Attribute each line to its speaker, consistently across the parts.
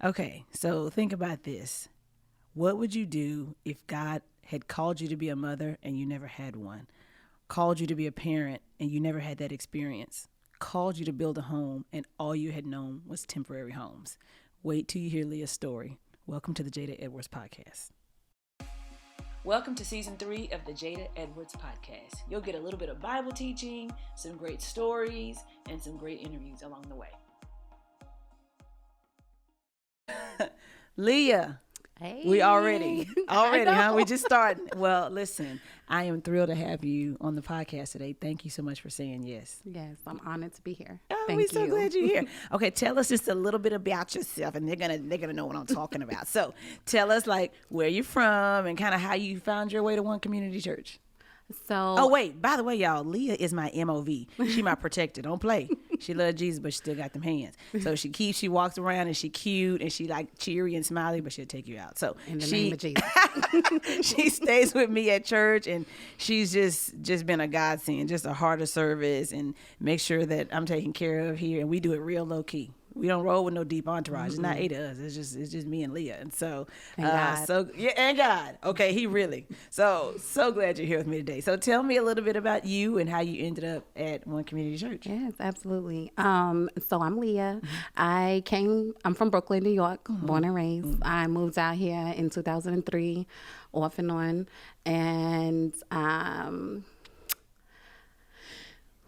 Speaker 1: Okay, so think about this. What would you do if God had called you to be a mother and you never had one? Called you to be a parent and you never had that experience? Called you to build a home and all you had known was temporary homes? Wait till you hear Leah's story. Welcome to the Jada Edwards Podcast. Welcome to Season 3 of the Jada Edwards Podcast. You'll get a little bit of Bible teaching, some great stories, and some great interviews along the way. Leah,
Speaker 2: hey.
Speaker 1: We already, huh? We just started. Well, listen, I am thrilled to have you on the podcast today. Thank you so much for saying yes.
Speaker 2: Yes, I'm honored to be here.
Speaker 1: We're so glad you're here. Okay, tell us just a little bit about yourself, and they're gonna know what I'm talking about. So, tell us like where you're from and kind of how you found your way to One Community Church.
Speaker 2: So,
Speaker 1: oh wait, by the way, y'all, Leah is my MOV. She my protector. Don't play. She loves Jesus, but she still got them hands. So she walks around and she cute and she like cheery and smiley, but she'll take you out. So
Speaker 2: in the name of Jesus,
Speaker 1: she stays with me at church, and she's just been a godsend, just a heart of service, and make sure that I'm taken care of here. And we do it real low key. We don't roll with no deep entourage. It's not 8 of us. It's just me and Leah. And so, and God. Okay, he really. So glad you're here with me today. So tell me a little bit about you and how you ended up at One Community Church.
Speaker 2: Yes, absolutely. So I'm Leah. I'm from Brooklyn, New York, born and raised. I moved out here in 2003, off and on. And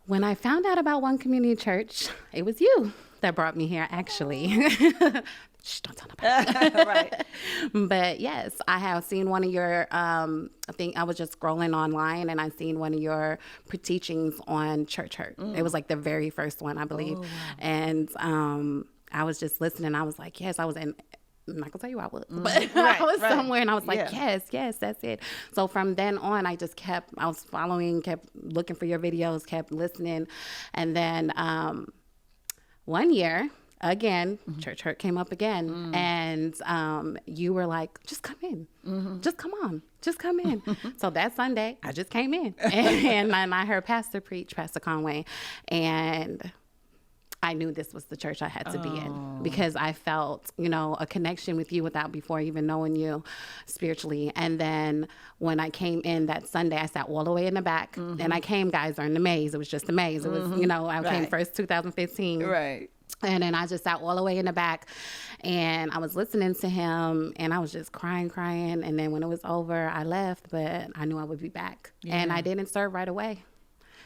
Speaker 2: when I found out about One Community Church, it was you that brought me here, actually. Shh, don't tell nobody.
Speaker 1: Right.
Speaker 2: But yes, I have seen one of your, I think I was just scrolling online and I seen one of your teachings on Church Hurt. It was like the very first one, I believe. Oh, wow. And I was just listening. I was like, yes, I was in. I'm not gonna tell you I was, but I was somewhere and I was like, yes, that's it. So from then on, I was following, kept looking for your videos, kept listening. And then one year, again, Church Hurt came up again. And you were like, just come in. Just come on. Just come in. So that Sunday, I just came in. And I heard Pastor preach, Pastor Conway. And I knew this was the church I had to be in because I felt, a connection with you before even knowing you spiritually. And then when I came in that Sunday, I sat all the way in the back. And I came, guys, during the maze. It was just the maze. It was, I came first 2015.
Speaker 1: Right.
Speaker 2: And then I just sat all the way in the back and I was listening to him and I was just crying. And then when it was over, I left, but I knew I would be back. Yeah. And I didn't serve right away.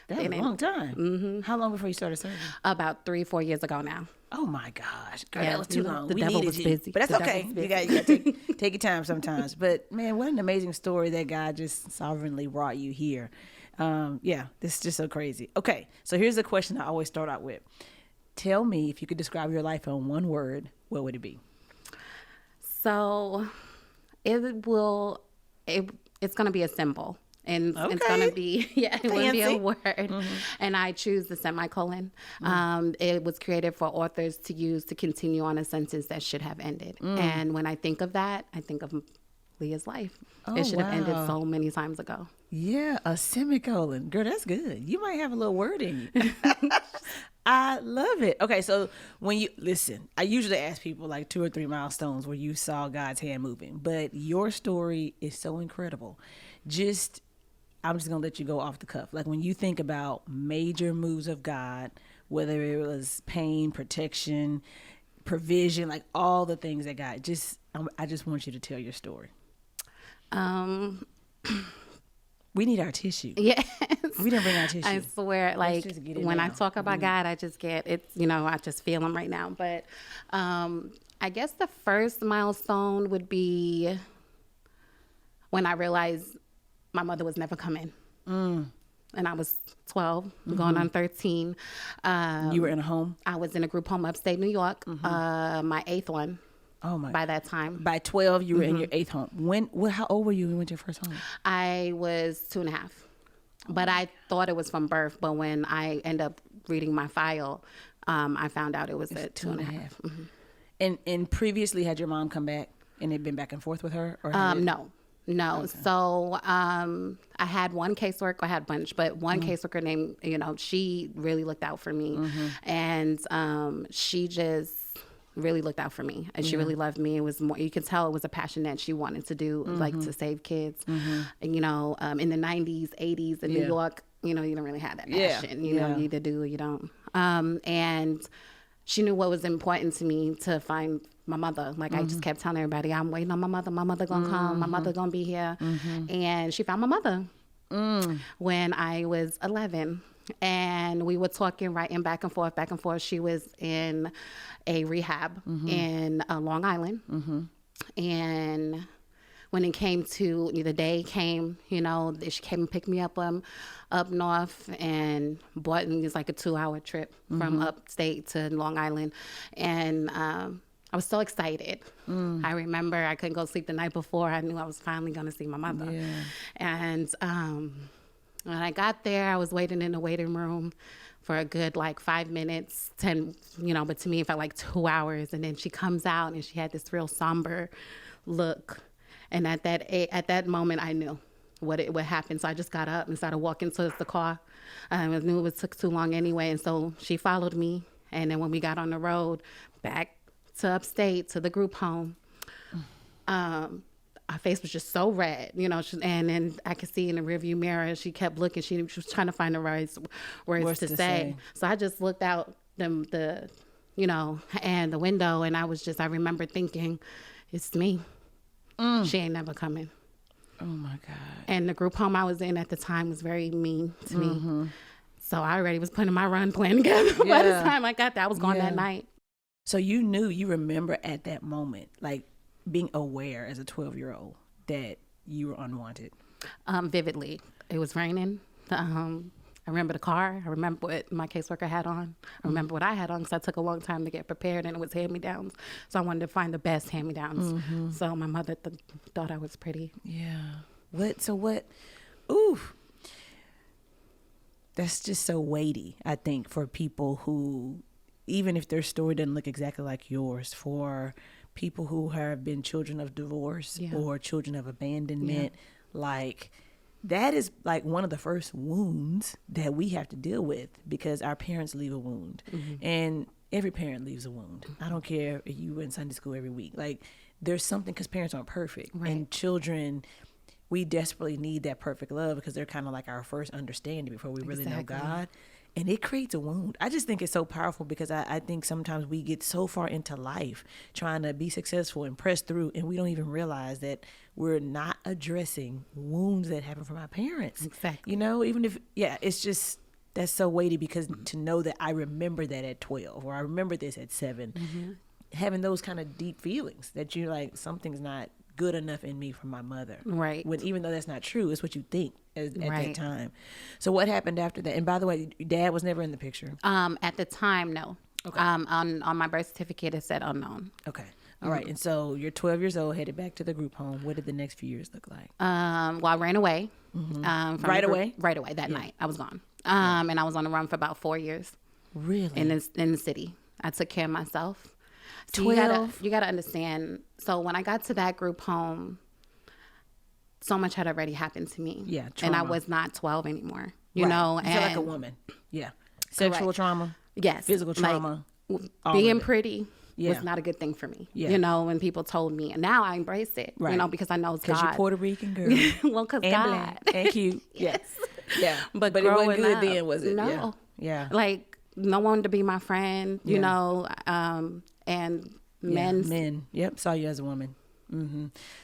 Speaker 1: That's a long time. How long before you started serving?
Speaker 2: About 3-4 years ago now.
Speaker 1: Oh my gosh, girl, that was too long.
Speaker 2: The devil was busy,
Speaker 1: but that's okay. You got to take your time sometimes. But man, what an amazing story that God just sovereignly brought you here. This is just so crazy. Okay, so here's the question I always start out with. Tell me, if you could describe your life in one word, what would it be?
Speaker 2: So it's going to be a symbol. And it's going to be, it would be a word. And I choose the semicolon. It was created for authors to use to continue on a sentence that should have ended. And when I think of that, I think of Leah's life. It should have ended so many times ago.
Speaker 1: Yeah, a semicolon. Girl, that's good. You might have a little word in you. I love it. Okay, so when you listen, I usually ask people like 2 or 3 milestones where you saw God's hand moving, but your story is so incredible. I'm just going to let you go off the cuff. Like when you think about major moves of God, whether it was pain, protection, provision, like all the things that God, I just want you to tell your story. We need our tissue.
Speaker 2: Yes.
Speaker 1: We didn't bring our tissue.
Speaker 2: I swear, like when I talk about God, I just get it, I just feel him right now. But I guess the first milestone would be when I realized my mother was never coming. And I was 12, going on 13.
Speaker 1: You were in a home?
Speaker 2: I was in a group home upstate New York, my 8th one.
Speaker 1: Oh my!
Speaker 2: By that time,
Speaker 1: by 12, you were in your 8th home. How old were you when you went to your first home?
Speaker 2: I was 2.5, but I thought it was from birth. But when I ended up reading my file, I found out it was at 2.5.
Speaker 1: And previously, had your mom come back and had been back and forth with her? Or
Speaker 2: no. Okay. So I had one caseworker. I had a bunch, but one caseworker named, she really looked out for me, and she just really looked out for me, and she really loved me. It was more, you could tell it was a passion that she wanted to do, like to save kids. And, you know, in the 90s, 80s in New York, you know, you don't really have that passion. You know, you either do or you don't. And she knew what was important to me to find my mother. Like I just kept telling everybody, I'm waiting on my mother. My mother gonna come. My mother gonna be here. And she found my mother when I was 11. And we were talking, writing back and forth. She was in a rehab in Long Island. And when it came to, the day came, you know, she came and picked me up north and bought me, it was like a 2-hour trip from upstate to Long Island. And I was so excited. I remember I couldn't go to sleep the night before. I knew I was finally going to see my mother. And when I got there, I was waiting in the waiting room for a good like 5 minutes, 10, you know, but to me it felt like 2 hours. And then she comes out and she had this real somber look. And at that moment, I knew what happened. So I just got up and started walking towards the car. I knew it took too long anyway. And so she followed me. And then when we got on the road back to upstate, to the group home, her face was just so red, you know, and then I could see in the rearview mirror, she kept looking. She was trying to find the right words to say. So I just looked out the you know, and the window, and I remember thinking, it's me. She ain't never coming.
Speaker 1: Oh my God.
Speaker 2: And the group home I was in at the time was very mean to me. So I already was putting my run plan together by the time I got there. I was gone that night.
Speaker 1: So you remember at that moment, like being aware as a 12-year-old that you were unwanted?
Speaker 2: Vividly. It was raining. I remember the car. I remember what my caseworker had on. I remember what I had on because I took a long time to get prepared, and it was hand-me-downs. So I wanted to find the best hand-me-downs. So my mother thought I was pretty.
Speaker 1: Yeah. Ooh. That's just so weighty, I think, for people who, even if their story doesn't look exactly like yours, for people who have been children of divorce or children of abandonment, like that is like one of the first wounds that we have to deal with, because our parents leave a wound. And every parent leaves a wound. I don't care if you were in Sunday school every week. Like there's something, because parents aren't perfect. And children, we desperately need that perfect love because they're kind of like our first understanding before we really know God. And it creates a wound. I just think it's so powerful because I think sometimes we get so far into life trying to be successful and press through, and we don't even realize that we're not addressing wounds that happen from our parents.
Speaker 2: Exactly.
Speaker 1: You know, even if, it's just, that's so weighty, because to know that I remember that at 12 or I remember this at 7, having those kind of deep feelings that you're like, something's not good enough in me from my mother.
Speaker 2: Right.
Speaker 1: When even though that's not true, it's what you think at that time. So what happened after that? And by the way, Dad was never in the picture.
Speaker 2: At the time, no.
Speaker 1: Okay.
Speaker 2: On my birth certificate, it said unknown.
Speaker 1: Okay. All right. And so you're 12 years old, headed back to the group home. What did the next few years look like?
Speaker 2: Well, I ran away.
Speaker 1: Right away?
Speaker 2: Right away that night. I was gone. And I was on the run for about 4 years.
Speaker 1: Really?
Speaker 2: In the city. I took care of myself. So
Speaker 1: 12?
Speaker 2: you gotta understand. So when I got to that group home, so much had already happened to me.
Speaker 1: Yeah,
Speaker 2: and I
Speaker 1: trauma.
Speaker 2: was not 12 anymore. You know,
Speaker 1: you feel like a woman. Yeah. Sexual trauma.
Speaker 2: Yes.
Speaker 1: Physical trauma.
Speaker 2: Being pretty was not a good thing for me. You know, when people told me, and now I embrace it.
Speaker 1: Right.
Speaker 2: You know, because I know it's God.
Speaker 1: Because you're Puerto Rican girl.
Speaker 2: Well, because God.
Speaker 1: Black and cute.
Speaker 2: Yes.
Speaker 1: Yeah.
Speaker 2: But
Speaker 1: it wasn't good
Speaker 2: up,
Speaker 1: then, was it?
Speaker 2: No.
Speaker 1: Yeah.
Speaker 2: Like no one to be my friend. You know, and men.
Speaker 1: Yep. Saw you as a woman.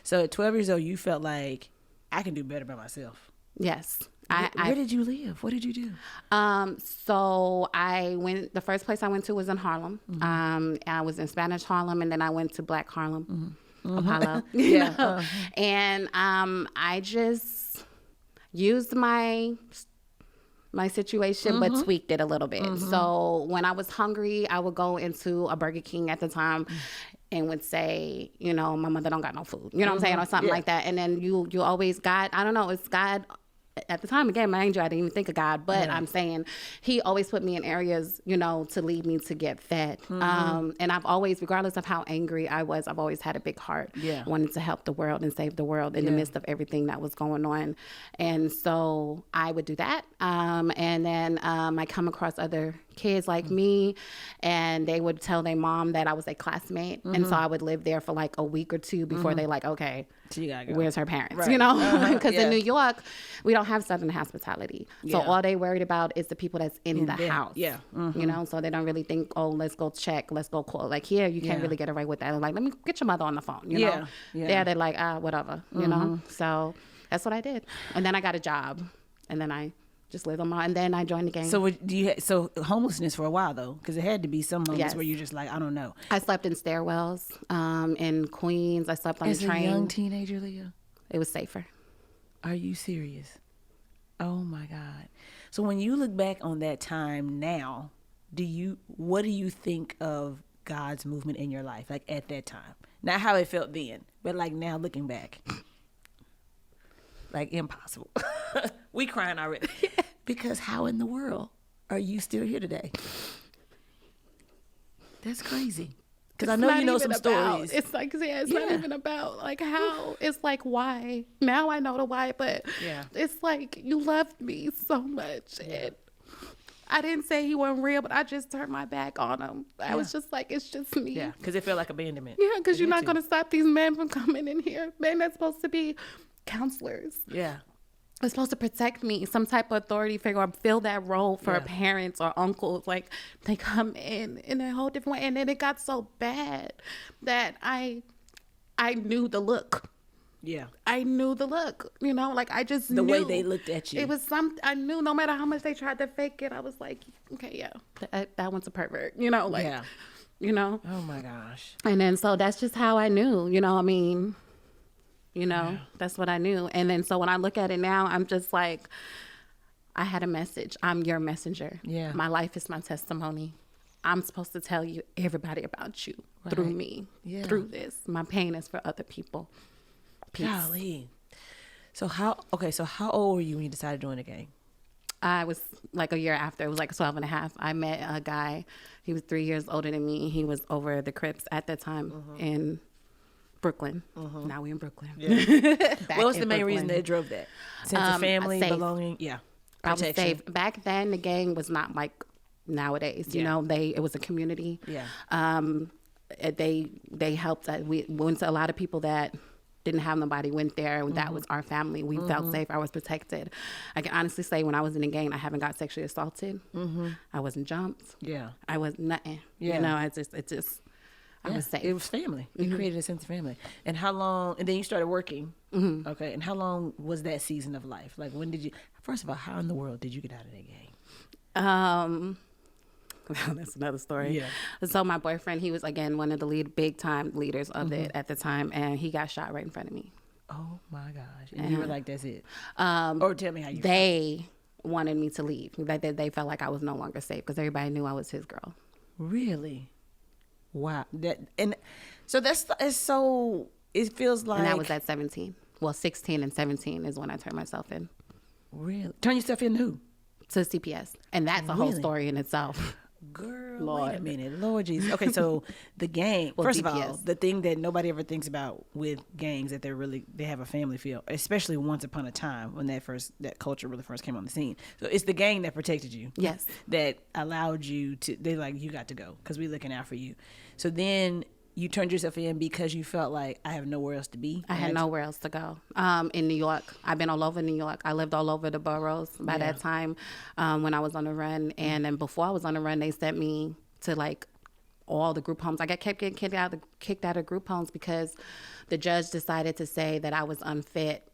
Speaker 1: So at 12 years old, you felt like I can do better by myself.
Speaker 2: Yes.
Speaker 1: Where did you live? What did you do?
Speaker 2: So I went, the first place I went to was in Harlem. I was in Spanish Harlem, and then I went to Black Harlem, Apollo. And I just used my situation, but tweaked it a little bit. So when I was hungry, I would go into a Burger King at the time and would say, you know, my mother don't got no food. You know what I'm saying? Or something like that. And then you always God, I don't know, it's God. At the time, again, my angel, I didn't even think of God, but I'm saying he always put me in areas, you know, to lead me to get fed. And I've always, regardless of how angry I was, I've always had a big heart. I wanted to help the world and save the world in the midst of everything that was going on. And so I would do that. And then I come across other kids like me, and they would tell their mom that I was a classmate. And so I would live there for like a week or two before they like, okay,
Speaker 1: So you gotta go.
Speaker 2: where's her parents?
Speaker 1: Right.
Speaker 2: You know, because
Speaker 1: Yeah.
Speaker 2: in New York, we don't have Southern hospitality. So
Speaker 1: Yeah.
Speaker 2: all they worried about is the people that's in the
Speaker 1: there.
Speaker 2: house.
Speaker 1: Yeah.
Speaker 2: You know, so they don't really think, oh, let's go check, let's go call. Like here, you can't
Speaker 1: Yeah.
Speaker 2: really get away with that. They're like, let me get your mother on the phone. You
Speaker 1: Yeah.
Speaker 2: know,
Speaker 1: Yeah.
Speaker 2: there they're like, whatever. You know, so that's what I did. And then I got a job, and then I just lived on my, and then I joined the gang.
Speaker 1: So so homelessness for a while though, because it had to be some moments
Speaker 2: Yes.
Speaker 1: where you're just like, I don't know.
Speaker 2: I slept in stairwells, in Queens. I slept on
Speaker 1: As
Speaker 2: the
Speaker 1: a
Speaker 2: train.
Speaker 1: young teenager, Leah,
Speaker 2: It was safer.
Speaker 1: are you serious? Oh my God. So when you look back on that time now, what do you think of God's movement in your life, like at that time? Not how it felt then, but like now looking back. Like impossible. We crying already. Because how in the world are you still here today? That's crazy. Because I know you know some stories.
Speaker 2: It's like, it's not
Speaker 1: Yeah.
Speaker 2: even about like how. It's like why. Now I know the why, but
Speaker 1: Yeah.
Speaker 2: it's like you loved me so much, and I didn't say he wasn't real, but I just turned my back on him. I was just like, it's just me.
Speaker 1: Yeah, because it felt like abandonment.
Speaker 2: Yeah, because you're
Speaker 1: Me
Speaker 2: not
Speaker 1: too.
Speaker 2: going to stop these men from coming in here. They're not supposed to be counselors.
Speaker 1: Yeah.
Speaker 2: They're supposed to protect me, some type of authority figure, or fill that role for
Speaker 1: Yeah.
Speaker 2: parents or uncles. Like they come in a whole different way, and then it got so bad that I knew the look.
Speaker 1: Yeah.
Speaker 2: I knew the look. You know, like I just
Speaker 1: The
Speaker 2: knew.
Speaker 1: way they looked at you.
Speaker 2: It was I knew no matter how much they tried to fake it, I was like, okay, yeah, that one's a pervert. You know, like,
Speaker 1: Yeah.
Speaker 2: you know.
Speaker 1: Oh my gosh.
Speaker 2: And then so that's just how I knew, you know, I mean, you know, that's what I knew. And then so when I look at it now, I'm just like, I had a message. I'm your messenger.
Speaker 1: Yeah.
Speaker 2: My life is my testimony. I'm supposed to tell you everybody about you through
Speaker 1: Right.
Speaker 2: me,
Speaker 1: Yeah.
Speaker 2: through this. My pain is for other people. Peace.
Speaker 1: Golly. So how old were you when you decided to join the gang?
Speaker 2: I was like a year after. It was like 12 and a half. I met a guy. He was 3 years older than me. He was over the Crips at the time in Brooklyn. Now we in Brooklyn.
Speaker 1: What was the main reason that drove that? Sense of family,
Speaker 2: safe.
Speaker 1: belonging? Yeah.
Speaker 2: I was
Speaker 1: Protection.
Speaker 2: safe. Back then, the gang was not like nowadays. You
Speaker 1: Yeah.
Speaker 2: know, it was a community.
Speaker 1: Yeah.
Speaker 2: They helped. We went to a lot of people that didn't have nobody went there. That was our family. We felt safe. I was protected. I can honestly say when I was in the gang, I haven't got sexually assaulted. I wasn't jumped.
Speaker 1: Yeah.
Speaker 2: I was nothing.
Speaker 1: Yeah.
Speaker 2: You know, I was safe.
Speaker 1: It was family. You created a sense of family. And how long, and then you started working. Okay. And how long was that season of life? Like when did you, first of all, how in the world did you get out of that gang?
Speaker 2: That's another story.
Speaker 1: Yeah.
Speaker 2: So my boyfriend, he was again one of the big time leaders of it at the time, and he got shot right in front of me.
Speaker 1: Oh my gosh. And you were like, that's it.
Speaker 2: Um,
Speaker 1: Or tell me how you
Speaker 2: They wanted me to leave. They felt like I was no longer safe because everybody knew I was his girl.
Speaker 1: Really? Wow. And so it's so, it feels like.
Speaker 2: And that was at 17. Well, 16 and 17 is when I turned myself in
Speaker 1: Really? Turn yourself in who?
Speaker 2: to CPS. And that's a whole
Speaker 1: Really?
Speaker 2: story in itself.
Speaker 1: Girl,
Speaker 2: Lord.
Speaker 1: wait a minute. Lord Jesus. Okay, so the gang,
Speaker 2: Well,
Speaker 1: first of
Speaker 2: DPS.
Speaker 1: all, the thing that nobody ever thinks about with gangs that they have a family feel, especially once upon a time when that culture really first came on the scene. So it's the gang that protected you.
Speaker 2: Yes.
Speaker 1: That allowed you to, they like, you got to go because we're looking out for you. So then you turned yourself in because you felt like I have nowhere else to be.
Speaker 2: I had nowhere else to go. In New York, I've been all over New York. I lived all over the boroughs by that time when I was on the run. And then before I was on the run, they sent me to like all the group homes. I kept getting kicked out of group homes because the judge decided to say that I was unfit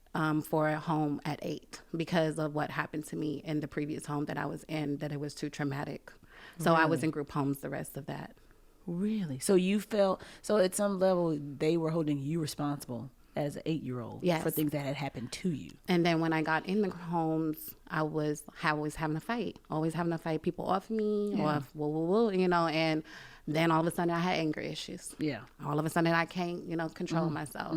Speaker 2: for a home at 8 because of what happened to me in the previous home that I was in, that it was too traumatic. So I was in group homes the rest of that.
Speaker 1: Really? So you felt, so at some level they were holding you responsible as an 8-year-old
Speaker 2: Yes.
Speaker 1: for things that had happened to you.
Speaker 2: And then when I got in the homes, I was always having to fight. Always having to fight people off me or whoa, you know, and then all of a sudden I had anger issues.
Speaker 1: Yeah.
Speaker 2: All of a sudden I can't, control myself.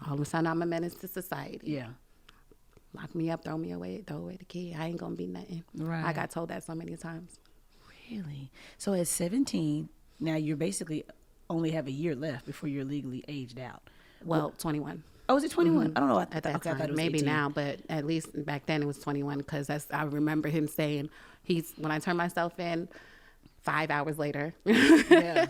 Speaker 2: All of a sudden I'm a menace to society.
Speaker 1: Yeah.
Speaker 2: Lock me up, throw away the key. I ain't gonna be nothing.
Speaker 1: Right.
Speaker 2: I got told that so many times.
Speaker 1: Really? So at 17, now you're basically only have a year left before you're legally aged out.
Speaker 2: Well, 21.
Speaker 1: Oh, is it 21? I don't know.
Speaker 2: At that
Speaker 1: I
Speaker 2: time,
Speaker 1: thought it was
Speaker 2: maybe
Speaker 1: 18.
Speaker 2: now, but at least back then it was 21 because I remember him saying when I turned myself in, 5 hours later,
Speaker 1: Yeah.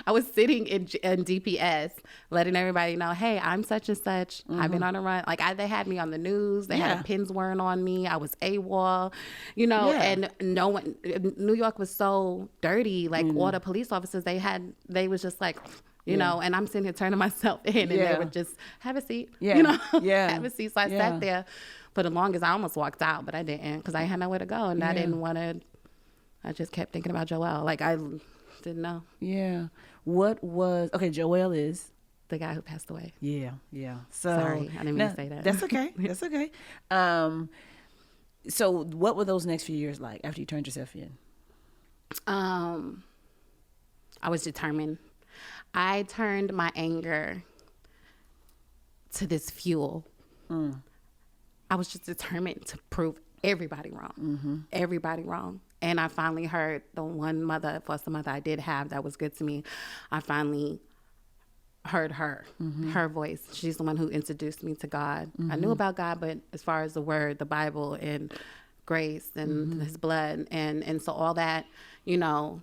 Speaker 2: I was sitting in DPS, letting everybody know, hey, I'm such and such. I've been on a run. Like they had me on the news. They had pins wearing on me. I was AWOL, you know, and no one, New York was so dirty. Like all the police officers they was just like, you know, and I'm sitting here turning myself in, and they would just have a seat, you know, have a seat. So I sat there for the longest. I almost walked out, but I didn't, because I had nowhere to go, and I didn't want to. I just kept thinking about Joel. Like I didn't know.
Speaker 1: Yeah. Joel is
Speaker 2: the guy who passed away.
Speaker 1: Yeah. So
Speaker 2: sorry, I didn't mean to say that.
Speaker 1: That's okay. That's okay. So what were those next few years like after you turned yourself in?
Speaker 2: I was determined. I turned my anger to this fuel. I was just determined to prove everybody wrong. Everybody wrong. And I finally heard the one foster mother I did have that was good to me. I finally heard her voice. She's the one who introduced me to God. I knew about God, but as far as the word, the Bible, and grace and his blood, and so all that, you know,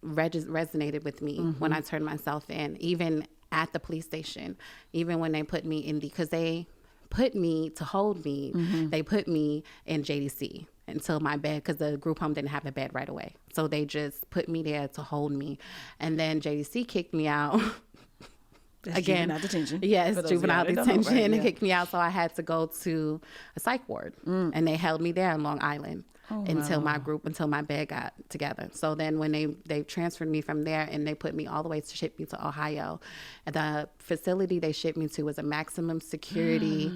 Speaker 2: resonated with me when I turned myself in. Even at the police station, even when they put me in because they put me to hold me, they put me in JDC until my bed, because the group home didn't have a bed right away. So they just put me there to hold me. And then JDC kicked me out.
Speaker 1: That's
Speaker 2: again,
Speaker 1: juvenile detention.
Speaker 2: Yes, juvenile detention.
Speaker 1: Right?
Speaker 2: And kicked me out. So I had to go to a psych ward. And they held me there in Long Island until my bed got together. So then when they transferred me from there, and they put me all the way to ship me to Ohio. And the facility they shipped me to was a maximum security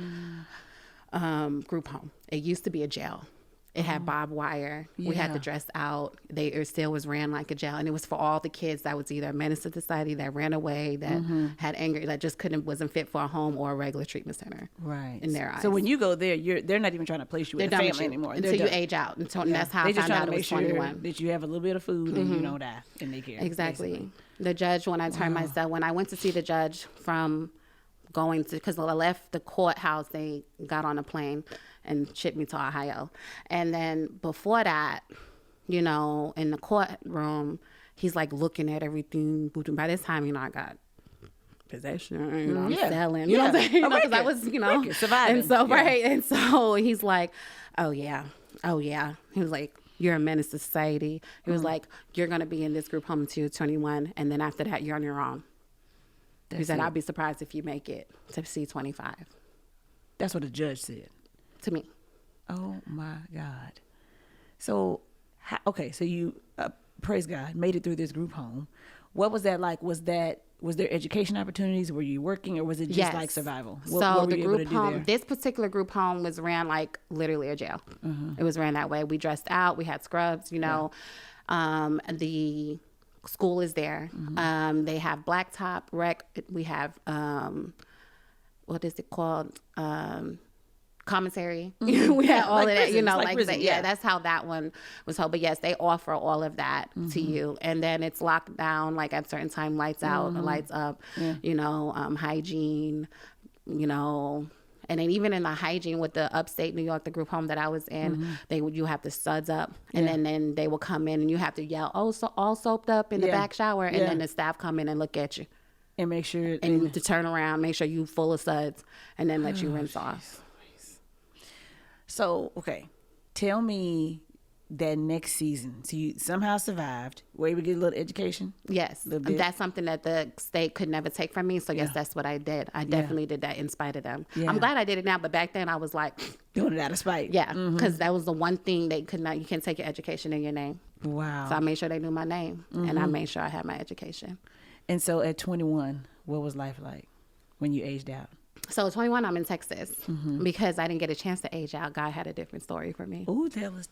Speaker 2: group home. It used to be a jail. It had barbed wire. We had to dress out. It still was ran like a jail. And it was for all the kids that was either a menace to society, that ran away, that had anger, that just wasn't fit for a home or a regular treatment center. Right. In their eyes.
Speaker 1: So when you go there, they're not even trying to place you with a family anymore.
Speaker 2: Until you age out. And that's how I found out it was 21.
Speaker 1: That you have a little bit of food and you don't die in their care.
Speaker 2: Exactly.
Speaker 1: Basically.
Speaker 2: The judge, when I turned myself, when I went to see the judge from going to, because I left the courthouse, they got on a plane and shipped me to Ohio. And then before that, you know, in the courtroom, he's like looking at everything. By this time, you know, I got possession, you know, I'm selling, you know what I'm saying? You know, because I was, you know, surviving. And so, right. And so he's like, oh yeah. He was like, you're a menace to society. He was like, you're going to be in this group home until you're 21. And then after that, you're on your own. He said, I'll be surprised if you make it to C-25.
Speaker 1: That's what the judge said.
Speaker 2: To me.
Speaker 1: Oh my God. So, so you, praise God, made it through this group home. What was that like? Was there education opportunities? Were you working, or was it just like survival?
Speaker 2: What the group home, this particular group home was ran like literally a jail. It was ran that way. We dressed out. We had scrubs, you know. The school is there. They have blacktop rec. We have, what is it called? Commissary. We had all of that, you know, like prison, that's how that one was held. But yes, they offer all of that to you. And then it's locked down, like at certain time, lights out, lights up, you know, hygiene, you know. And then even in the hygiene with the upstate New York, the group home that I was in, you have the suds up, and then they will come in and you have to yell, oh, so all soaped up in the back shower, and then the staff come in and look at you.
Speaker 1: And make sure.
Speaker 2: And to turn around, make sure you full of suds, and then let you rinse off.
Speaker 1: So, okay, tell me that next season. So you somehow survived. Were you able to get a little education?
Speaker 2: Yes. That's something that the state could never take from me. So, yes, that's what I did. I definitely did that in spite of them. Yeah. I'm glad I did it now, but back then I was like...
Speaker 1: doing it out of spite.
Speaker 2: Yeah, because that was the one thing they could not... You can't take your education in your name.
Speaker 1: Wow.
Speaker 2: So I made sure they knew my name, and I made sure I had my education.
Speaker 1: And so at 21, what was life like when you aged out?
Speaker 2: So at 21, I'm in Texas because I didn't get a chance to age out. God had a different story for me.
Speaker 1: Ooh, tell us.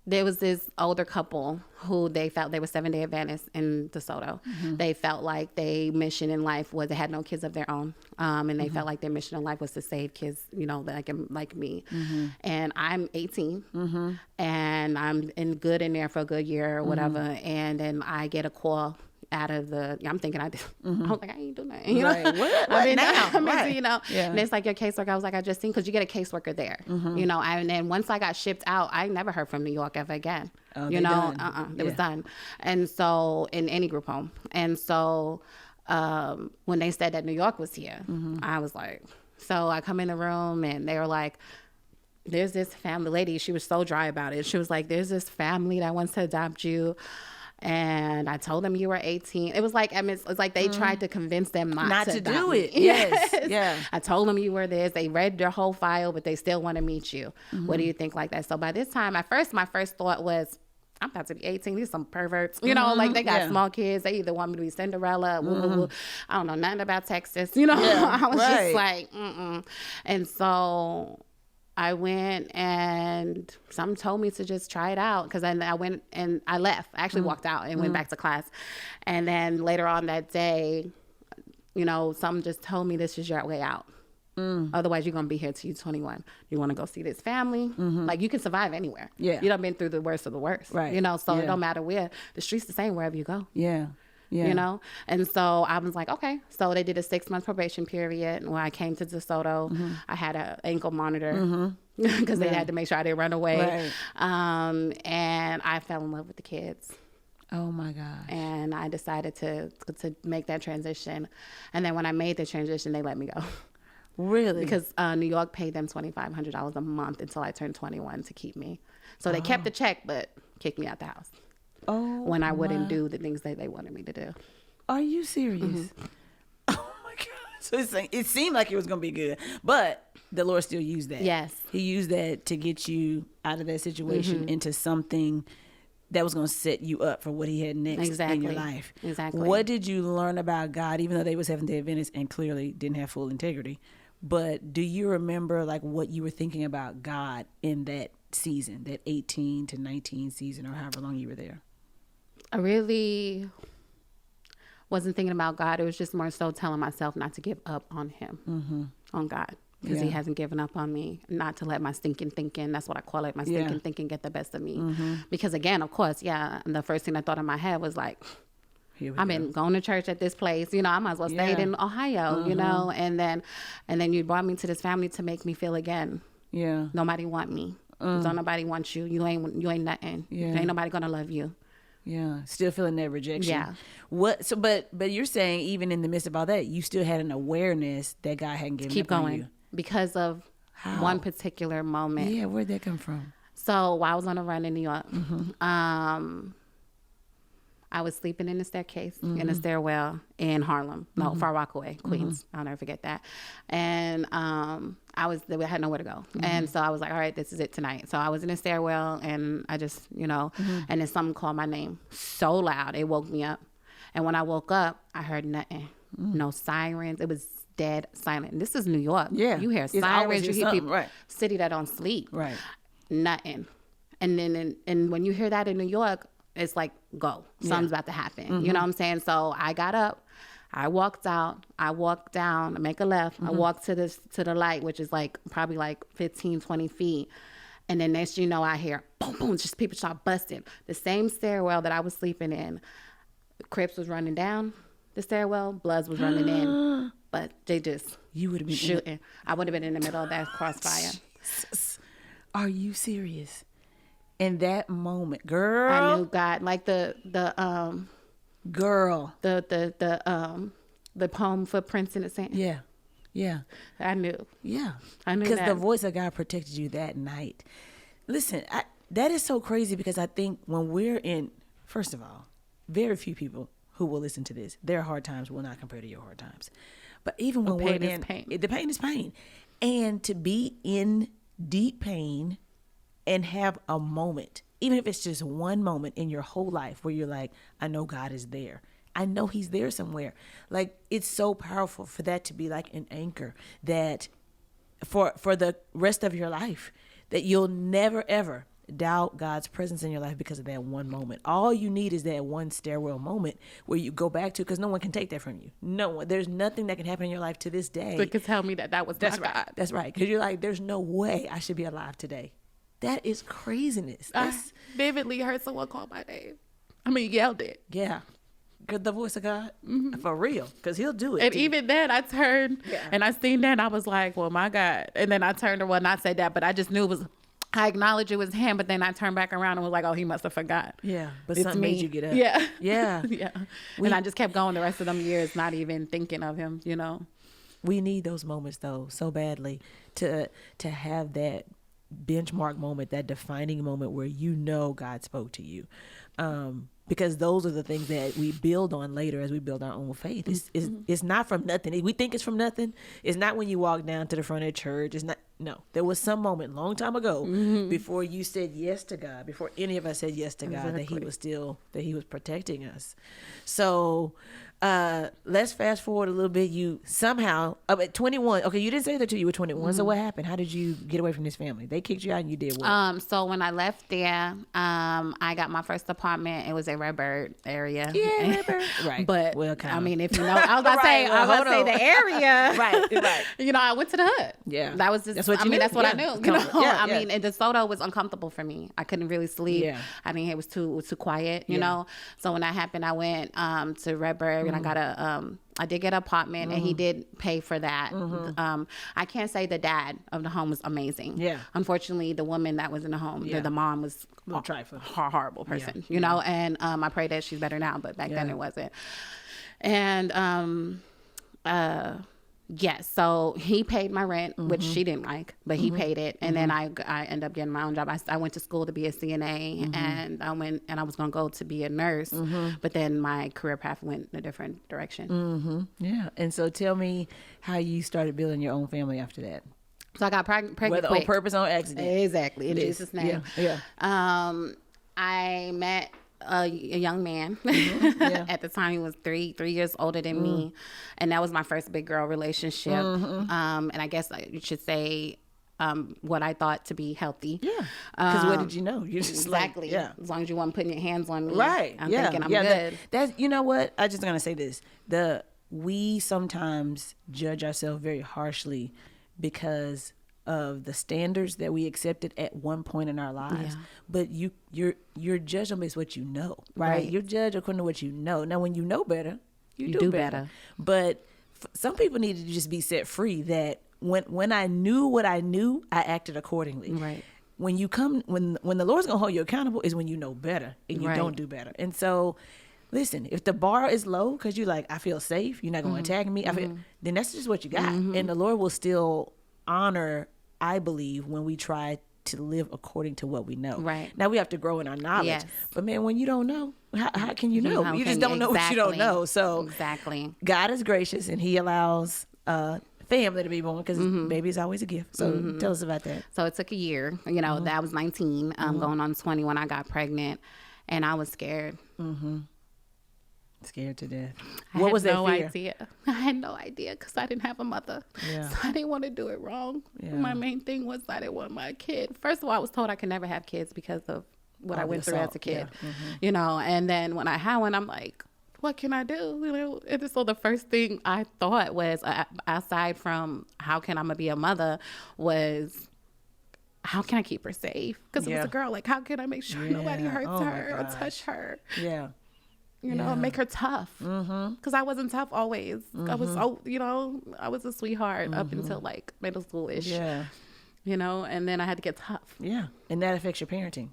Speaker 2: There was this older couple who they felt they were 7-day Adventists in DeSoto. They felt like their mission in life was they had no kids of their own. And they felt like their mission in life was to save kids, you know, like me. And I'm 18 and I'm in there for a good year or whatever. And then I get a call out of I'm thinking I was like, I ain't doing nothing. You know?
Speaker 1: Right. What now?
Speaker 2: You know, and it's like your caseworker. I was like, I just seen, because you get a caseworker there, you know, and then once I got shipped out, I never heard from New York ever again. you know, it was done. And so in any group home. And so when they said that New York was here, I was like, so I come in the room and they were like, there's this family lady. She was so dry about it. She was like, there's this family that wants to adopt you. And I told them you were 18. It was like, I mean, it's like they tried to convince them not to do it.
Speaker 1: Yes. Yeah.
Speaker 2: I told them you were this. They read their whole file, but they still want to meet you. What do you think like that? So by this time, my first thought was, I'm about to be 18. These some perverts. You know, like they got small kids. They either want me to be Cinderella. I don't know nothing about Texas. You know, I was just like, And so I went and some told me to just try it out because I went and I left. I actually walked out and went back to class. And then later on that day, you know, some just told me this is your way out. Otherwise, you're going to be here till you're 21. You want to go see this family? Like, you can survive anywhere. Yeah. You done been through the worst of the worst. Right. You know, so it don't matter where. The street's the same wherever you go. Yeah. Yeah. You know? And so I was like, okay. So they did a 6-month probation period. When I came to DeSoto, I had an ankle monitor because they had to make sure I didn't run away. Right. And I fell in love with the kids.
Speaker 1: Oh my gosh.
Speaker 2: And I decided to make that transition. And then when I made the transition, they let me go.
Speaker 1: Really?
Speaker 2: Because New York paid them $2,500 a month until I turned 21 to keep me. So they kept the check, but kicked me out the house. Oh, when I wouldn't do the things that they wanted me to do.
Speaker 1: Are you serious? Oh my God. So it seemed like it was going to be good, but the Lord still used that.
Speaker 2: Yes.
Speaker 1: He used that to get you out of that situation into something that was going to set you up for what he had next in your life. Exactly. What did you learn about God, even though they were Seventh-day Adventists and clearly didn't have full integrity? But do you remember like what you were thinking about God in that season, that 18 to 19 season, or however long you were there?
Speaker 2: I really wasn't thinking about God. It was just more so telling myself not to give up on him, on God. Because he hasn't given up on me, not to let my stinking thinking, that's what I call it, my stinking thinking get the best of me. Because again, of course, the first thing I thought in my head was like, I've been going to church at this place, you know, I might as well stay in Ohio, you know, and then you brought me to this family to make me feel again. Yeah. Nobody want me. Don't nobody want you. You ain't nothing. Ain't nobody gonna love you.
Speaker 1: Yeah. Still feeling that rejection. Yeah. But you're saying even in the midst of all that, you still had an awareness that God hadn't given
Speaker 2: Keep
Speaker 1: up
Speaker 2: going.
Speaker 1: on you.
Speaker 2: Because of one particular moment.
Speaker 1: Yeah, where'd that come from?
Speaker 2: So while I was on a run in New York, I was sleeping in the staircase, in a stairwell in Harlem, Far Rockaway, Queens. I'll never forget that. And I had nowhere to go. And so I was like, all right, this is it tonight. So I was in a stairwell and I just, you know, and then someone called my name so loud, it woke me up. And when I woke up, I heard nothing, no sirens. It was dead silent. And this is New York. Yeah. You hear sirens, you hear people, city that don't sleep. Right. Nothing. And then and when you hear that in New York, it's like, go. Something's about to happen. You know what I'm saying? So I got up, I walked out, I walked down, I make a left, I walked to the light, which is like probably like 15, 20 feet. And then next you know, I hear boom, boom, just people start busting. The same stairwell that I was sleeping in, Crips was running down the stairwell, Bloods was running in. But they just you would have been shooting. I would have been in the middle of that crossfire.
Speaker 1: Are you serious? In that moment, girl,
Speaker 2: I knew God. Like the poem Footprints in the Sand.
Speaker 1: Yeah, yeah.
Speaker 2: I knew.
Speaker 1: Yeah,
Speaker 2: I knew
Speaker 1: because the voice of God protected you that night. Listen, that is so crazy because I think when we're in, first of all, very few people who will listen to this, their hard times will not compare to your hard times. But even when we're in pain, the pain is pain. And to be in deep pain and have a moment, even if it's just one moment in your whole life where you're like, I know God is there. I know he's there somewhere. Like, it's so powerful for that to be like an anchor that for the rest of your life, that you'll never, ever doubt God's presence in your life because of that one moment. All you need is that one stairwell moment where you go back to, because no one can take that from you. No one. There's nothing that can happen in your life to this day
Speaker 2: that can tell me that was
Speaker 1: that's
Speaker 2: not
Speaker 1: right.
Speaker 2: God.
Speaker 1: That's right. Because you're like, there's no way I should be alive today. That is craziness.
Speaker 2: I vividly heard someone call my name. I mean, yelled it.
Speaker 1: Yeah. The voice of God, for real, because he'll do it.
Speaker 2: And even then, I turned and I seen that, and I was like, well, my God. And then I turned, well, not say that, but I just knew it was I acknowledged it was him, but then I turned back around and was like, oh, he must have forgot.
Speaker 1: Yeah, but
Speaker 2: It's
Speaker 1: something
Speaker 2: me.
Speaker 1: made you get up.
Speaker 2: Yeah.
Speaker 1: Yeah.
Speaker 2: Yeah. And I just kept going the rest of them years, not even thinking of him,
Speaker 1: We need those moments though so badly to have that benchmark moment, that defining moment where God spoke to you. Because those are the things that we build on later as we build our own faith. It's not from nothing. We think it's from nothing. It's not when you walk down to the front of church. It's not. No, there was some moment long time ago before you said yes to God, before any of us said yes to God, that he was protecting us. So let's fast forward a little bit. You somehow at 21. Okay, you didn't say that till you were 21. So what happened? How did you get away from this family? They kicked you out, and you did what?
Speaker 2: So when I left there, I got my first apartment. It was in Redbird area.
Speaker 1: Yeah, Redbird. Right.
Speaker 2: But
Speaker 1: well,
Speaker 2: I mean, if you know, I was gonna say, the area.
Speaker 1: right.
Speaker 2: I went to the hood.
Speaker 1: Yeah.
Speaker 2: That was just.
Speaker 1: That's what you
Speaker 2: mean,
Speaker 1: knew?
Speaker 2: that's what I
Speaker 1: Yeah.
Speaker 2: knew.
Speaker 1: Yeah,
Speaker 2: I mean, and DeSoto was uncomfortable for me. I couldn't really sleep.
Speaker 1: Yeah.
Speaker 2: I mean, it was too quiet. You know. So when that happened, I went to Redbird and I got I did get an apartment, and he did pay for that. I can't say the dad of the home was amazing.
Speaker 1: Yeah.
Speaker 2: Unfortunately, the woman that was in the home, the mom was
Speaker 1: little trifling.
Speaker 2: Horrible person, you know. And I pray that she's better now, but back then it wasn't. And yes, so he paid my rent, which she didn't like, but he paid it. And then I ended up getting my own job. I went to school to be a CNA, and I was going to go to be a nurse, but then my career path went in a different direction.
Speaker 1: Yeah. And so tell me how you started building your own family after that.
Speaker 2: So I got pregnant
Speaker 1: Whether
Speaker 2: quick.
Speaker 1: on purpose or on accident.
Speaker 2: Exactly, in Jesus' name.
Speaker 1: Yeah.
Speaker 2: I met a young man. At the time, he was 3 years older than me, and that was my first big girl relationship. And I guess you should say what I thought to be healthy. Yeah.
Speaker 1: Because what did you know? You just
Speaker 2: exactly. As long as you weren't putting your hands on me,
Speaker 1: right?
Speaker 2: I'm thinking I'm good.
Speaker 1: That's you know what? I just gonna say this: we sometimes judge ourselves very harshly because of the standards that we accepted at one point in our lives. But you're judged based what you know, right? You're judged according to what you know. Now, when you know better, you do better. But some people need to just be set free that when I knew what I knew, I acted accordingly.
Speaker 2: Right.
Speaker 1: When the Lord's gonna hold you accountable is when you know better and you don't do better. And so, listen, if the bar is low because you're like, I feel safe, you're not gonna attack me, then that's just what you got. And the Lord will still honor, I believe, when we try to live according to what we know. Right. Now we have to grow in our knowledge. Yes. But man, when you don't know, how can you know? You just don't know what you don't know. So God is gracious, and he allows family to be born because baby is always a gift. So tell us about that.
Speaker 2: So it took a year. That I was 19, going on 20 when I got pregnant, and I was scared.
Speaker 1: Scared to death.
Speaker 2: What was that fear? I had no idea because I didn't have a mother. So I didn't want to do it wrong. My main thing was I didn't want my kid. First of all, I was told I could never have kids because of what I went through as a kid. And then when I had one, I'm like, what can I do? And so the first thing I thought was, aside from how can I be a mother, was how can I keep her safe? Because it was a girl. Like, how can I make sure nobody hurts her or touch her? Make her tough. Because I wasn't tough always. I was I was a sweetheart up until like middle school-ish. And then I had to get tough.
Speaker 1: And that affects your parenting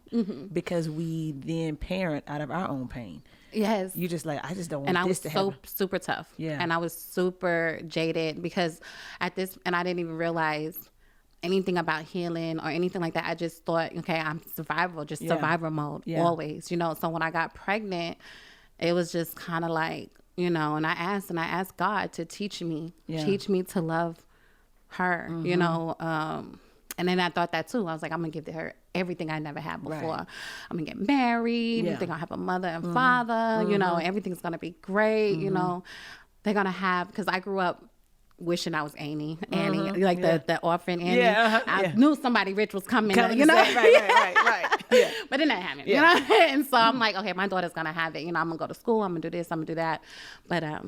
Speaker 1: because we then parent out of our own pain.
Speaker 2: Yes.
Speaker 1: You just like, I just don't want this to happen.
Speaker 2: And I was super tough. And I was super jaded because and I didn't even realize anything about healing or anything like that. I just thought, okay, I'm survivor mode always, So when I got pregnant, it was just kind of like, and I asked God to teach me to love her, and then I thought that too. I was like, I'm going to give her everything I never had before. Right. I'm going to get married. I think I'll have a mother and father, everything's going to be great. They're going to have, because I grew up wishing I was Annie, like the orphan Annie. I knew somebody rich was coming,
Speaker 1: Right. Yeah.
Speaker 2: But it didn't happen, And so I'm like, okay, my daughter's gonna have it. I'm gonna go to school. I'm gonna do this. I'm gonna do that. But I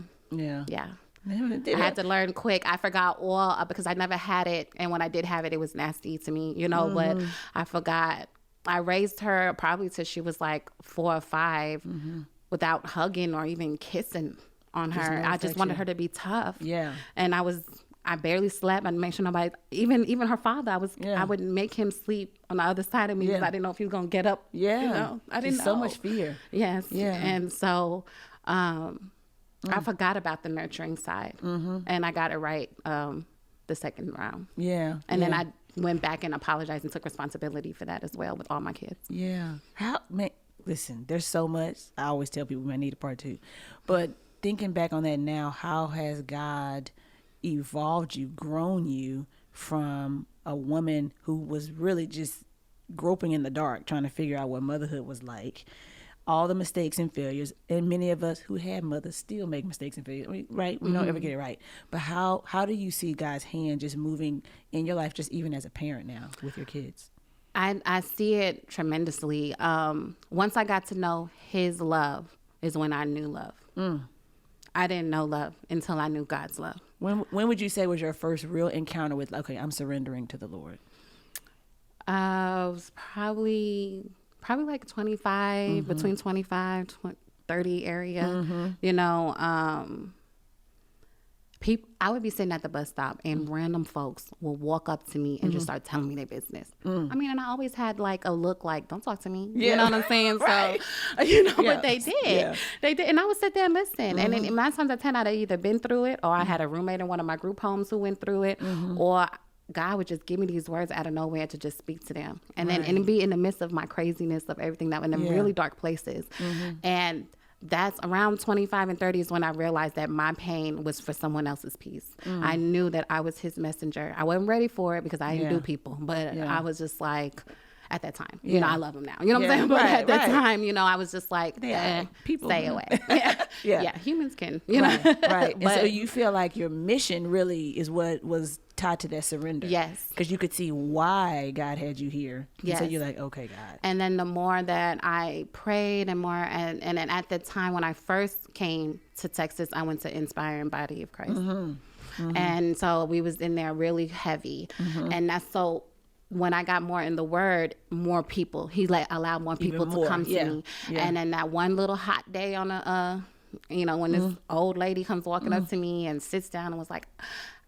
Speaker 2: had to learn quick. I forgot all because I never had it, and when I did have it, it was nasty to me, But I forgot. I raised her probably till she was like 4 or 5, without hugging or even kissing on her. I just wanted her to be tough. And I I barely slept. I'd make sure nobody, even her father,
Speaker 1: Yeah.
Speaker 2: I would make him sleep on the other side of me because
Speaker 1: Yeah.
Speaker 2: I didn't know if he was going to get up.
Speaker 1: Yeah.
Speaker 2: You know, I didn't
Speaker 1: Just
Speaker 2: know.
Speaker 1: so much fear.
Speaker 2: Yes.
Speaker 1: Yeah.
Speaker 2: And so I forgot about the nurturing side. And I got it right the second round.
Speaker 1: Yeah.
Speaker 2: And then I went back and apologized and took responsibility for that as well with all my kids.
Speaker 1: Yeah. Listen, there's so much. I always tell people we might need a part 2. But thinking back on that now, how has God evolved you, grown you from a woman who was really just groping in the dark, trying to figure out what motherhood was like, all the mistakes and failures, and many of us who had mothers still make mistakes and failures, right? We don't ever get it right. But how do you see God's hand just moving in your life, just even as a parent now with your kids?
Speaker 2: I see it tremendously. Once I got to know his love is when I knew love. I didn't know love until I knew God's love.
Speaker 1: When would you say was your first real encounter with, okay, I'm surrendering to the Lord?
Speaker 2: It was probably like 25, between 25, 30 area. You know, I would be sitting at the bus stop and random folks will walk up to me and just start telling me their business. I mean, and I always had like a look like, don't talk to me. You know what I'm saying?
Speaker 1: Right.
Speaker 2: So, you know, but they did. Yeah. They did. And I would sit there and listen. And then 9 times out of 10, I'd either been through it or I had a roommate in one of my group homes who went through it, or God would just give me these words out of nowhere to just speak to them. And then and be in the midst of my craziness of everything that in the really dark places. And that's around 25 and 30 is when I realized that my pain was for someone else's peace. I knew that I was his messenger. I wasn't ready for it because I didn't do people, but I was just like, at that time, you know, I love him now. You know what I'm saying? But at that time, you know, I was just like, people stay away. Yeah, humans can, you know.
Speaker 1: Right. And so you feel like your mission really is what was tied to that surrender.
Speaker 2: Yes.
Speaker 1: Because you could see why God had you here.
Speaker 2: Yes.
Speaker 1: So you're like, okay, God.
Speaker 2: And then the more that I prayed and more, and then at the time when I first came to Texas, I went to Inspire and Body of Christ. And so we was in there really heavy. And that's so... when I got more in the word, more people, he allowed more people to come to me. And then that one little hot day on you know, when this old lady comes walking up to me and sits down and was like,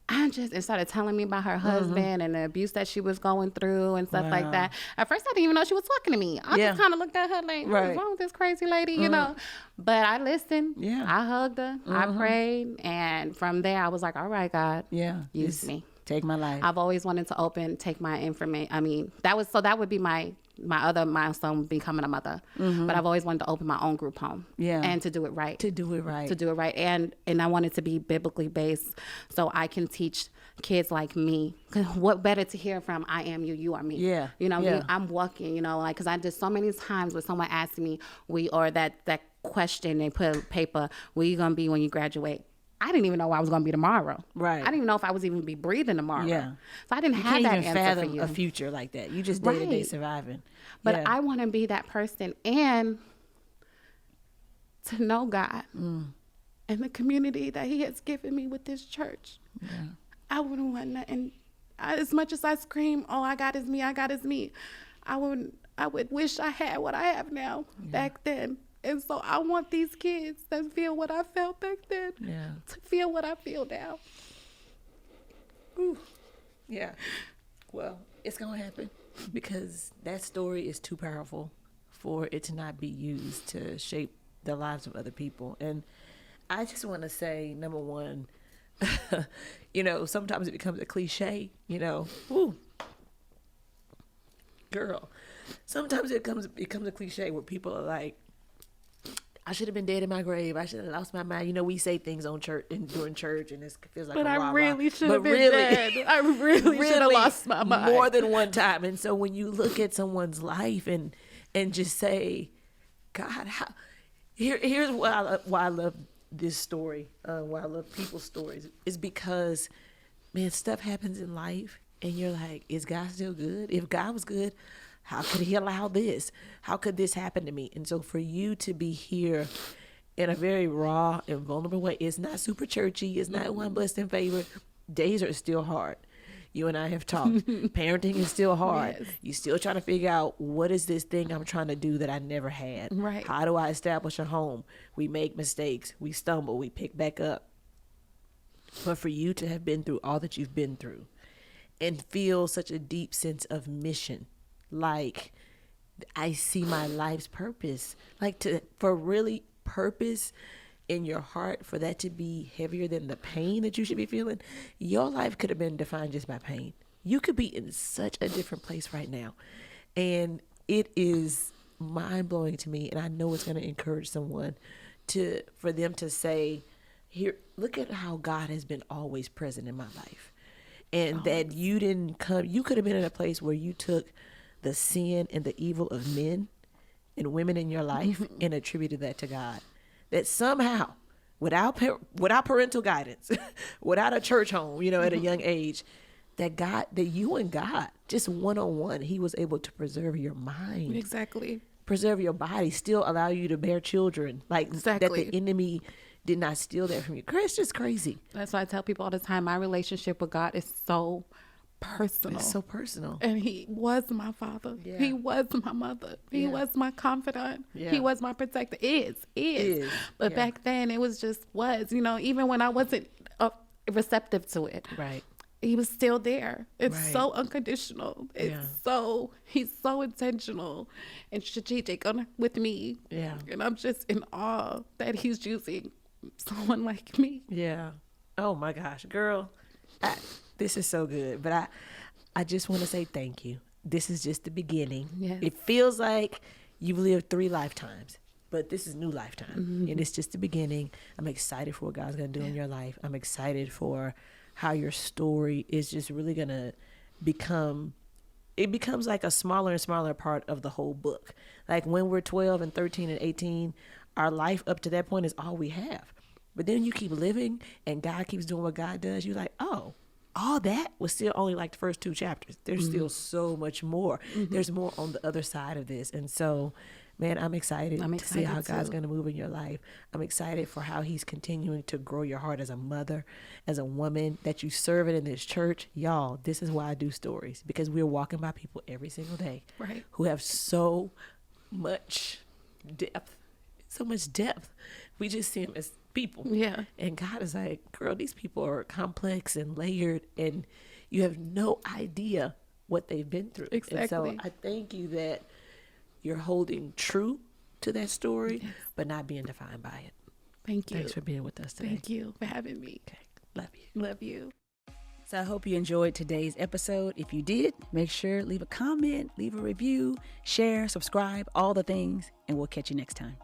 Speaker 2: and started telling me about her husband and the abuse that she was going through and stuff like that. At first, I didn't even know she was talking to me. I just kind of looked at her like, what's wrong with this crazy lady, you know? But I listened. I hugged her. I prayed. And from there, I was like, all right, God, use me.
Speaker 1: Take my life.
Speaker 2: I've always wanted to take my information. I mean, that would be my other milestone, becoming a mother. But I've always wanted to open my own group home. And to do it right. And I want it to be biblically based so I can teach kids like me. 'Cause what better to hear from, I am you, you are me. You know, I'm walking, you know, like, because I did so many times where someone asked me, that question, they put on paper, where you going to be when you graduate? I didn't even know where I was going to be tomorrow. I didn't even know if I was even be breathing tomorrow. So I didn't have that answer
Speaker 1: fathom
Speaker 2: for you.
Speaker 1: a future like that. You just day-to-day surviving.
Speaker 2: But I want to be that person and to know God and the community that he has given me with this church. I wouldn't want nothing. As much as I scream, oh, I got is me, I got is me. I would wish I had what I have now back then. And so I want these kids that feel what I felt back then to feel what I feel now.
Speaker 1: Ooh. Yeah. Well, it's going to happen because that story is too powerful for it to not be used to shape the lives of other people. And I just want to say, number one, you know, sometimes it becomes a cliche, you know, girl, sometimes it becomes a cliche where people are like, I should have been dead in my grave. I should have lost my mind. You know, we say things on church and during church, and it feels like.
Speaker 2: But I really should have been dead.
Speaker 1: I really should have lost my mind more than one time. And so when you look at someone's life and just say, God, here's why I love this story. Why I love people's stories is because, man, stuff happens in life, and you're like, is God still good? If God was good, how could he allow this? How could this happen to me? And so for you to be here in a very raw and vulnerable way, it's not super churchy. It's not one blessed and favored. Days are still hard. You and I have talked. Parenting is still hard. Yes. You're still trying to figure out, what is this thing I'm trying to do that I never had?
Speaker 2: Right.
Speaker 1: How do I establish a home? We make mistakes. We stumble. We pick back up.
Speaker 3: But for you to have been through all that you've been through and feel such a deep sense of mission, like I see my life's purpose, like for really purpose in your heart, for that to be heavier than the pain that you should be feeling, your life could have been defined just by pain. You could be in such a different place right now. And it is mind-blowing to me, and I know it's going to encourage someone for them to say, here, look at how God has been always present in my life. And that you could have been in a place where you took the sin and the evil of men and women in your life and attributed that to God. That somehow, without parental guidance, without a church home, at a young age, that you and God, just one-on-one, he was able to preserve your mind.
Speaker 2: Exactly.
Speaker 3: Preserve your body, still allow you to bear children. Like
Speaker 2: exactly.
Speaker 3: That the enemy did not steal that from you. It's just crazy.
Speaker 2: That's why I tell people all the time, my relationship with God is so personal.
Speaker 3: It's so personal.
Speaker 2: And he was my father. Yeah. He was my mother. He was my confidant. Yeah. He was my protector. Is. But back then it was, even when I wasn't receptive to it.
Speaker 3: Right.
Speaker 2: He was still there. It's so unconditional. He's so intentional and strategic with me. Yeah. And I'm just in awe that he's using someone like me.
Speaker 3: Yeah. Oh my gosh, girl. This is so good. But I just want to say thank you. This is just the beginning. Yes. It feels like you've lived 3 lifetimes, but this is new lifetime. Mm-hmm. And it's just the beginning. I'm excited for what God's going to do in your life. I'm excited for how your story is just really going to becomes like a smaller and smaller part of the whole book. Like when we're 12 and 13 and 18, our life up to that point is all we have. But then you keep living and God keeps doing what God does. You're like, oh, all that was still only like the first 2 chapters. There's still so much more. There's more on the other side of this. And so, man, I'm excited to see how God's going to move in your life. I'm excited for how he's continuing to grow your heart as a mother, as a woman, that you serve it in this church. Y'all, this is why I do stories, because we're walking by people every single day who have so much depth. We just see them as people. Yeah. And God is like, girl, these people are complex and layered, and you have no idea what they've been through. Exactly. And so I thank you that you're holding true to that story, but not being defined by it.
Speaker 2: Thank you.
Speaker 3: Thanks for being with us today.
Speaker 2: Thank you for having me.
Speaker 3: Okay. Love you.
Speaker 2: Love you.
Speaker 1: So I hope you enjoyed today's episode. If you did, make sure leave a comment, leave a review, share, subscribe, all the things, and we'll catch you next time.